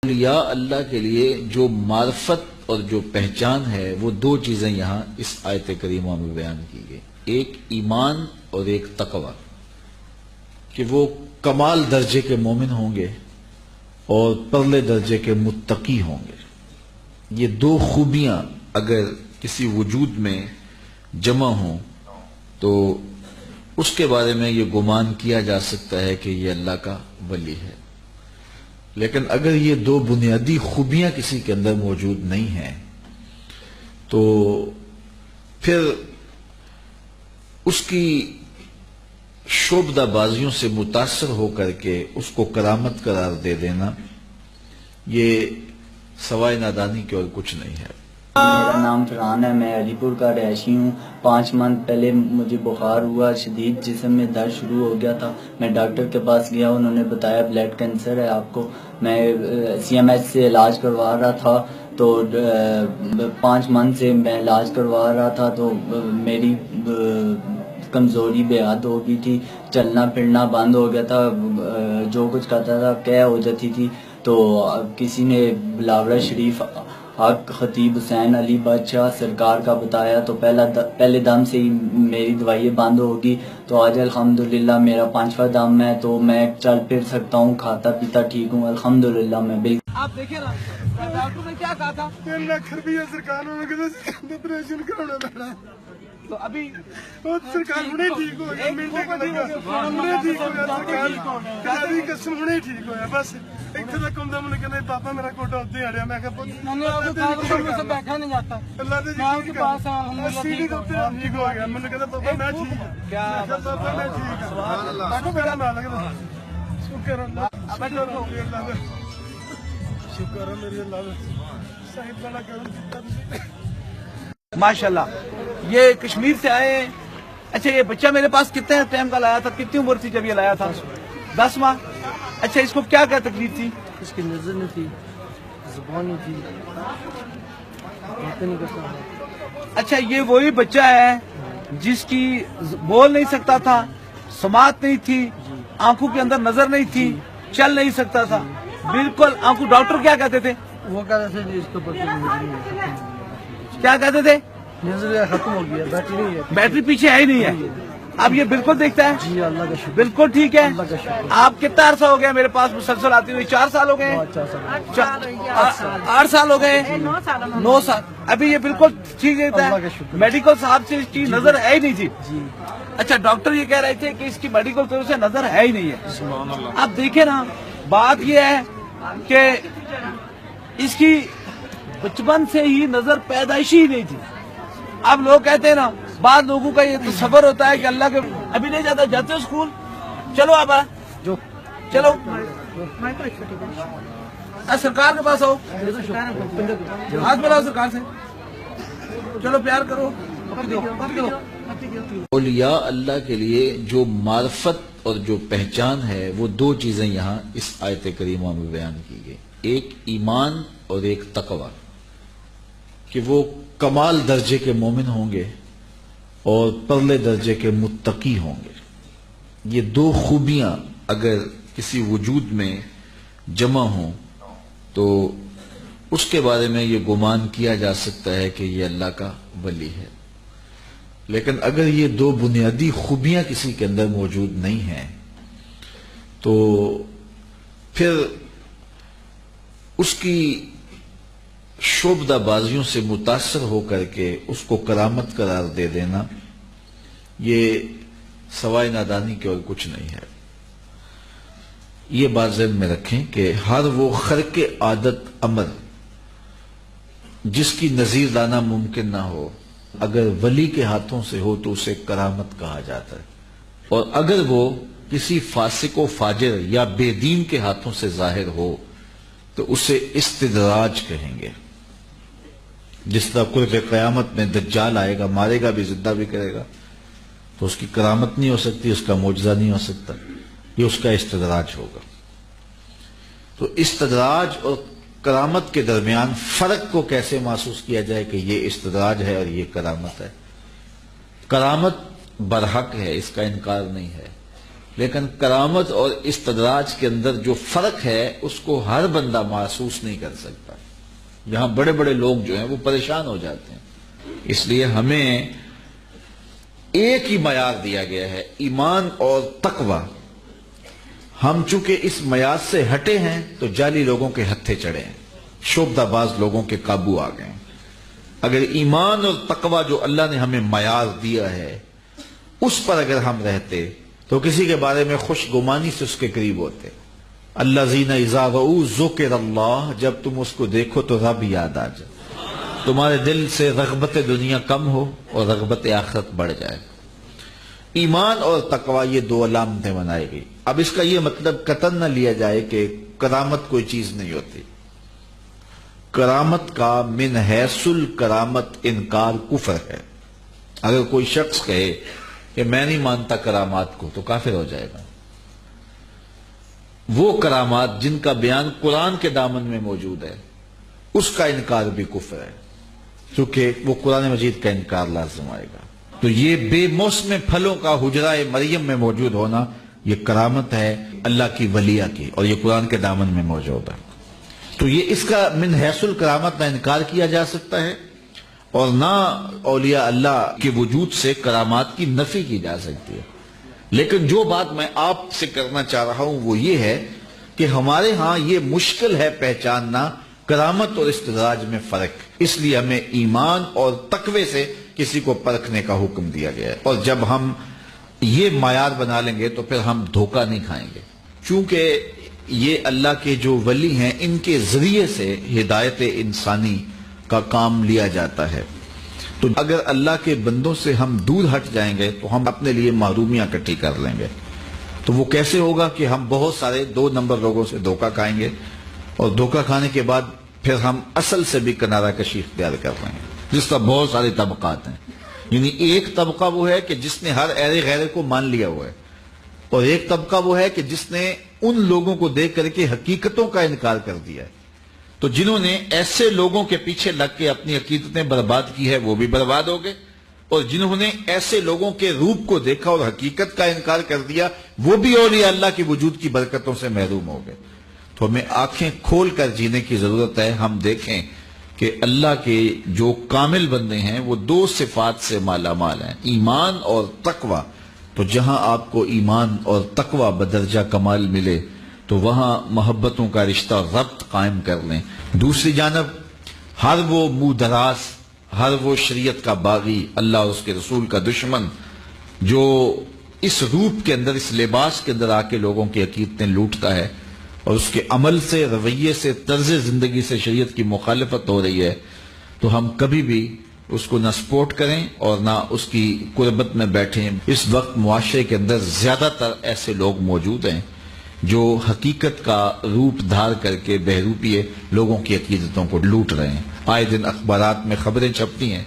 اولیاء اللہ کے لیے جو معرفت اور جو پہچان ہے وہ دو چیزیں یہاں اس آیت کریمہ میں بیان کی گئی، ایک ایمان اور ایک تقوی، کہ وہ کمال درجے کے مومن ہوں گے اور پرلے درجے کے متقی ہوں گے۔ یہ دو خوبیاں اگر کسی وجود میں جمع ہوں تو اس کے بارے میں یہ گمان کیا جا سکتا ہے کہ یہ اللہ کا ولی ہے، لیکن اگر یہ دو بنیادی خوبیاں کسی کے اندر موجود نہیں ہیں تو پھر اس کی شعبدہ بازیوں سے متاثر ہو کر کے اس کو کرامت قرار دے دینا یہ سوائے نادانی کے اور کچھ نہیں ہے۔ میرا نام فرحان ہے، میں علی پور کا رہائشی ہوں۔ 5 ماہ پہلے مجھے بخار ہوا، شدید جسم میں درد شروع ہو گیا تھا۔ میں ڈاکٹر کے پاس گیا، انہوں نے بتایا بلڈ کینسر ہے آپ کو۔ میں CMH سے علاج کروا رہا تھا، تو 5 ماہ سے میں علاج کروا رہا تھا، تو میری کمزوری بے حد ہو گئی تھی، چلنا پھرنا بند ہو گیا تھا، جو کچھ کرتا تھا قے ہو جاتی تھی۔ تو کسی نے بلاورہ شریف حق خطیب حسین علی بادشاہ سرکار کا بتایا، تو پہلے دم سے ہی میری دوائیں بند ہوگی، تو آج الحمدللہ میرا 5واں دم ہے، تو میں چل پھر سکتا ہوں، کھاتا پیتا ٹھیک ہوں الحمدللہ۔ میں بالکل آپ دیکھیں نا ڈاکٹر نے کیا کہا تھا، 3 لاکھ روپیہ سرکار نے آپریشن کرانا پڑا، تو ابھی سرکار ہونے ٹھیک ہو گیا، منٹے کا لگا ہونے ٹھیک ہو گیا، سرکار کاری قسم ہونے ٹھیک ہویا، بس اتنے تک ہوں میں کہنا پاپا میرا کوٹا اتنے اڑیا، میں کہا بیٹھا نہیں جاتا، اللہ نے سیڑھی کے اتنے ٹھیک ہو گیا، میں نے کہا پاپا میں ٹھیک ہوں، پاپا میں ٹھیک ہوں، میرا نام لگتا شکر اللہ شکر ہے میری اللہ صاحب بڑا کرم ماشاءاللہ۔ یہ کشمیر سے آئے ہیں۔ اچھا یہ بچہ میرے پاس کتنے ٹائم کا لایا تھا، کتنی عمر تھی جب یہ لایا تھا؟ 10 ماہ۔ اچھا اس کو کیا کیا تکلیف تھی؟ اس کی نظر نہیں تھی، زبان نہیں تھی، نہیں کر سکتا۔ اچھا یہ وہی بچہ ہے جس کی بول نہیں سکتا تھا، سماعت نہیں تھی، آنکھوں کے اندر نظر نہیں تھی، چل نہیں سکتا تھا، بالکل آنکھوں، ڈاکٹر کیا کہتے تھے؟ وہ کہتے تھے جی اس کو کیا کہتے تھے؟ نظر ختم ہو گیا، بیٹری نہیں ہے، بیٹری پیچھے ہے ہی نہیں ہے، اب یہ بالکل دیکھتا ہے؟ جی اللہ کا شکر، بالکل ٹھیک ہے۔ اللہ کا شکر۔ آپ کتنا عرصہ ہو گیا میرے پاس مسلسل آتی ہوئی؟ 4 سال ہو گئے؟ 8 سال ہو گئے؟ 9 سال۔ ابھی یہ بالکل ٹھیک رہتا اللہ ہے؟ کا شکر۔ میڈیکل صاحب سے اس کی نظر ہے ہی نہیں تھی؟ اچھا ڈاکٹر یہ کہہ رہے تھے کہ اس کی میڈیکل طور سے نظر ہے ہی نہیں ہے۔ اب دیکھیں نا، بات یہ ہے کہ اس کی بچپن سے ہی نظر پیدائشی ہی نہیں تھی۔ اب لوگ کہتے ہیں نا، بعض لوگوں کا یہ تصور ہوتا ہے کہ اللہ کے ابھی نہیں جاتے ہو اسکول، چلو اب جو چلو سرکار کے پاس آؤ، ہاتھ ملاؤ سرکار سے، چلو پیار کرو۔ اولیاء اللہ کے لیے جو معرفت اور جو پہچان ہے وہ دو چیزیں یہاں اس آیت کریمہ میں بیان کی گئی، ایک ایمان اور ایک تقوی، کہ وہ کمال درجے کے مومن ہوں گے اور پرلے درجے کے متقی ہوں گے۔ یہ دو خوبیاں اگر کسی وجود میں جمع ہوں تو اس کے بارے میں یہ گمان کیا جا سکتا ہے کہ یہ اللہ کا ولی ہے، لیکن اگر یہ دو بنیادی خوبیاں کسی کے اندر موجود نہیں ہیں تو پھر اس کی شعبدہ بازیوں سے متاثر ہو کر کے اس کو کرامت قرار دے دینا یہ سوائے نادانی کے اور کچھ نہیں ہے۔ یہ بات ذہن میں رکھیں کہ ہر وہ خرق عادت عمل جس کی نظیر لانا ممکن نہ ہو، اگر ولی کے ہاتھوں سے ہو تو اسے کرامت کہا جاتا ہے، اور اگر وہ کسی فاسق و فاجر یا بے دین کے ہاتھوں سے ظاہر ہو تو اسے استدراج کہیں گے۔ جس طرح قرب قیامت میں دجال آئے گا، مارے گا بھی زندہ بھی کرے گا، تو اس کی کرامت نہیں ہو سکتی، اس کا معجزہ نہیں ہو سکتا، یہ اس کا استدراج ہوگا۔ تو استدراج اور کرامت کے درمیان فرق کو کیسے محسوس کیا جائے کہ یہ استدراج ہے اور یہ کرامت ہے؟ کرامت برحق ہے، اس کا انکار نہیں ہے، لیکن کرامت اور استدراج کے اندر جو فرق ہے اس کو ہر بندہ محسوس نہیں کر سکتا. یہاں بڑے بڑے لوگ جو ہیں وہ پریشان ہو جاتے ہیں. اس لیے ہمیں ایک ہی معیار دیا گیا ہے، ایمان اور تقوی. ہم چونکہ اس معیار سے ہٹے ہیں تو جعلی لوگوں کے ہتھے چڑھے ہیں، شعبدہ باز لوگوں کے قابو آ گئے ہیں. اگر ایمان اور تقوی جو اللہ نے ہمیں معیار دیا ہے اس پر اگر ہم رہتے تو کسی کے بارے میں خوش گمانی سے اس کے قریب ہوتے. الذین اذا رؤوا ذکر اللہ، جب تم اس کو دیکھو تو رب یاد آ جائے، تمہارے دل سے رغبت دنیا کم ہو اور رغبت آخرت بڑھ جائے. ایمان اور تقوی یہ دو علامتیں بنائی گئی. اب اس کا یہ مطلب قطعاً نہ لیا جائے کہ کرامت کوئی چیز نہیں ہوتی. کرامت کا من حیث الکرامت انکار کفر ہے. اگر کوئی شخص کہے کہ میں نہیں مانتا کرامات کو تو کافر ہو جائے گا. وہ کرامات جن کا بیان قرآن کے دامن میں موجود ہے اس کا انکار بھی کفر ہے، کیونکہ وہ قرآن مجید کا انکار لازم آئے گا. تو یہ بے موسم پھلوں کا حجرہ مریم میں موجود ہونا یہ کرامت ہے اللہ کی ولیہ کی، اور یہ قرآن کے دامن میں موجود ہے. تو یہ اس کا من حیث الکرامت نہ انکار کیا جا سکتا ہے اور نہ اولیاء اللہ کے وجود سے کرامات کی نفی کی جا سکتی ہے. لیکن جو بات میں آپ سے کرنا چاہ رہا ہوں وہ یہ ہے کہ ہمارے ہاں یہ مشکل ہے پہچاننا کرامت اور استدراج میں فرق. اس لیے ہمیں ایمان اور تقوی سے کسی کو پرکھنے کا حکم دیا گیا ہے. اور جب ہم یہ معیار بنا لیں گے تو پھر ہم دھوکہ نہیں کھائیں گے، چونکہ یہ اللہ کے جو ولی ہیں ان کے ذریعے سے ہدایت انسانی کا کام لیا جاتا ہے. تو اگر اللہ کے بندوں سے ہم دور ہٹ جائیں گے تو ہم اپنے لیے محرومیاں اکٹھی کر لیں گے. تو وہ کیسے ہوگا کہ ہم بہت سارے 2 نمبر لوگوں سے دھوکہ کھائیں گے، اور دھوکہ کھانے کے بعد پھر ہم اصل سے بھی کنارہ کشی اختیار کر رہے ہیں، جس کا بہت سارے طبقات ہیں. یعنی ایک طبقہ وہ ہے کہ جس نے ہر ایرے غیرے کو مان لیا ہوا ہے، اور ایک طبقہ وہ ہے کہ جس نے ان لوگوں کو دیکھ کر کے حقیقتوں کا انکار کر دیا ہے. تو جنہوں نے ایسے لوگوں کے پیچھے لگ کے اپنی عقیدتیں برباد کی ہے وہ بھی برباد ہو گئے، اور جنہوں نے ایسے لوگوں کے روپ کو دیکھا اور حقیقت کا انکار کر دیا وہ بھی اولیاء اللہ کی وجود کی برکتوں سے محروم ہو گئے. تو ہمیں آنکھیں کھول کر جینے کی ضرورت ہے. ہم دیکھیں کہ اللہ کے جو کامل بندے ہیں وہ 2 صفات سے مالا مال ہیں، ایمان اور تقوی. تو جہاں آپ کو ایمان اور تقوی بدرجہ کمال ملے تو وہاں محبتوں کا رشتہ ربط قائم کر لیں. دوسری جانب ہر وہ منہ دراز، ہر وہ شریعت کا باغی، اللہ اور اس کے رسول کا دشمن جو اس روپ کے اندر، اس لباس کے اندر آ کے لوگوں کی عقیدتیں لوٹتا ہے اور اس کے عمل سے، رویے سے، طرز زندگی سے شریعت کی مخالفت ہو رہی ہے، تو ہم کبھی بھی اس کو نہ سپورٹ کریں اور نہ اس کی قربت میں بیٹھیں. اس وقت معاشرے کے اندر زیادہ تر ایسے لوگ موجود ہیں جو حقیقت کا روپ دھار کر کے بہروپیے لوگوں کی عقیدتوں کو لوٹ رہے ہیں. آئے دن اخبارات میں خبریں چھپتی ہیں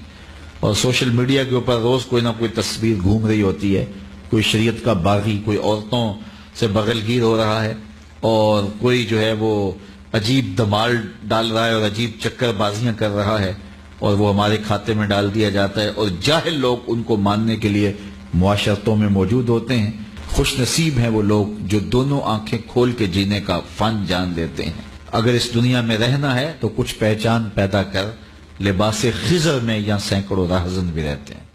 اور سوشل میڈیا کے اوپر روز کوئی نہ کوئی تصویر گھوم رہی ہوتی ہے. کوئی شریعت کا باغی، کوئی عورتوں سے بغل گیر ہو رہا ہے، اور کوئی جو ہے وہ عجیب دمال ڈال رہا ہے اور عجیب چکر بازیاں کر رہا ہے، اور وہ ہمارے کھاتے میں ڈال دیا جاتا ہے، اور جاہل لوگ ان کو ماننے کے لیے معاشرتوں میں موجود ہوتے ہیں. خوش نصیب ہیں وہ لوگ جو دونوں آنکھیں کھول کے جینے کا فن جان لیتے ہیں. اگر اس دنیا میں رہنا ہے تو کچھ پہچان پیدا کر لباس خضر میں یا سینکڑوں راہزن بھی رہتے ہیں.